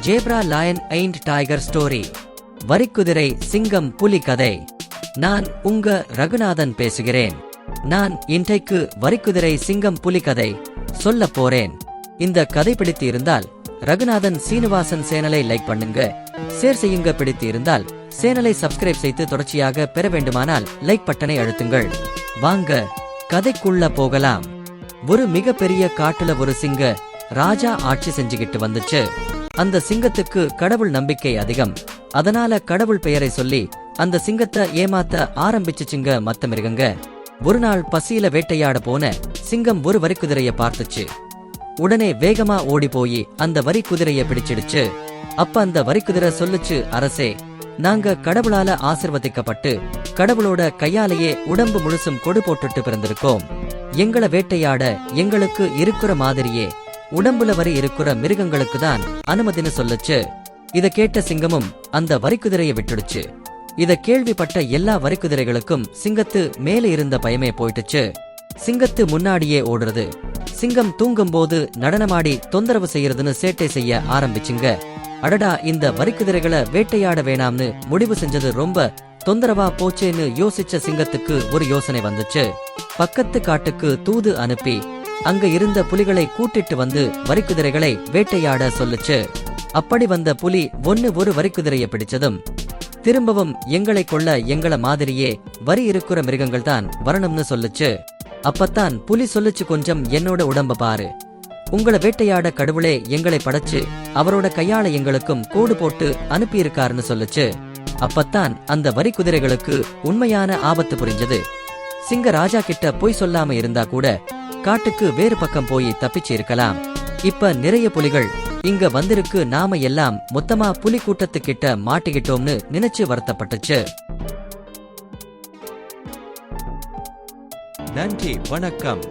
ஜேப்ரா line and tiger story. வரிக்குதிரை சிங்கம் புலி கதை. நான் உங்க ரகுநாதன் பேசுகிறேன். நான் இன்றைக்கு வரிக்குதிரை சிங்கம் புலி கதை சொல்ல போறேன். இந்த கதை பிடித்து இருந்தால் ரகுநாதன் சீனிவாசன் சேனலை லைக் பண்ணுங்க, ஷேர் செய்யுங்க. பிடித்து இருந்தால் சேனலை சப்ஸ்கிரைப் செய்து தொடர்ச்சியாக பெற வேண்டுமானால் லைக் பட்டனை அழுத்துங்கள். வாங்க கதைக்குள்ள போகலாம். ஒரு மிகப்பெரிய காட்டுல ஒரு சிங்க ராஜா ஆட்சி செஞ்சுகிட்டு வந்துச்சு. அந்த சிங்கத்துக்கு கடவுள் நம்பிக்கை அதிகம். அதனால கடவுள் பெயரை சொல்லி அந்த சிங்கத்தை ஏமாத்த ஆரம்பிச்சுச்சுங்க மத்த மிருகங்க. ஒரு நாள் பசியில வேட்டையாட போன சிங்கம் ஒரு வரிக்குதிரைய பார்த்துச்சு. உடனே வேகமா ஓடி போய் அந்த வரிக்குதிரைய பிடிச்சிடுச்சு. அப்ப அந்த வரிக்குதிரை சொல்லுச்சு, அரசே, நாங்க கடவுளால ஆசிர்வதிக்கப்பட்டு கடவுளோட கையாலேயே உடம்பு முழுசும் கொடு போட்டுட்டு பிறந்திருக்கோம். எங்களை வேட்டையாட எங்களுக்கு இருக்கிற மாதிரியே உடம்புல வரி இருக்கிற மிருகங்களுக்கு தான் அனுமதின்னு சொல்லுச்சு. இத கேட்ட சிங்கமும் அந்த வரிக்குதிரையை விட்டுடுச்சு. இத கேள்விப்பட்ட எல்லா வரிக்குதிரைகளுக்கும் சிங்கத்து மேல இருந்த பயமே போயிட்டுச்சு. சிங்கத்து முன்னாடியே ஓடுறது, சிங்கம் தூங்கும்போது நடனமாடி தொந்தரவு செய்யறதுன்னு சேட்டை செய்ய ஆரம்பிச்சுங்க. அடடா, இந்த வரிக்குதிரைகளை வேட்டையாட வேணாம்னு முடிவு செஞ்சது ரொம்ப தொந்தரவா போச்சேன்னு யோசிச்ச சிங்கத்துக்கு ஒரு யோசனை வந்துச்சு. பக்கத்து காட்டுக்கு தூது அனுப்பி அங்க இருந்த புலிகளை கூட்டிட்டு வந்து வரிக்குதிரைகளை வேட்டையாட சொல்லுச்சு. அப்படி வந்த புலி ஒரு வரிக்குதிரைய பிடிச்சதும் திரும்பவும் எங்களை கொள்ள எங்கள மாதிரியே வரி இருக்கிற மிருகங்கள் தான் வரணும்னு சொல்லுச்சு. அப்பத்தான் புலி சொல்லுச்சு, கொஞ்சம் என்னோட உடம்ப பாரு. உங்களை வேட்டையாட கடவுளே எங்களை படைச்சு அவரோட கையால எங்களுக்கும் கோடு போட்டு அனுப்பியிருக்காருன்னு சொல்லுச்சு. அப்பத்தான் அந்த வரி குதிரைகளுக்கு உண்மையான ஆபத்து புரிஞ்சது. சிங்க ராஜா கிட்ட போய் சொல்லாம இருந்தா கூட காட்டுக்கு வேறு பக்கம் போய் தப்பிச்சு இருக்கலாம். இப்ப நிறைய புலிகள் இங்க வந்திருக்கு, நாம எல்லாம் மொத்தமா புலி கூட்டத்துக்கிட்ட மாட்டிக்கிட்டோம்னு நினைச்சு வருத்தப்பட்டுச்சு. நன்றி, வணக்கம்.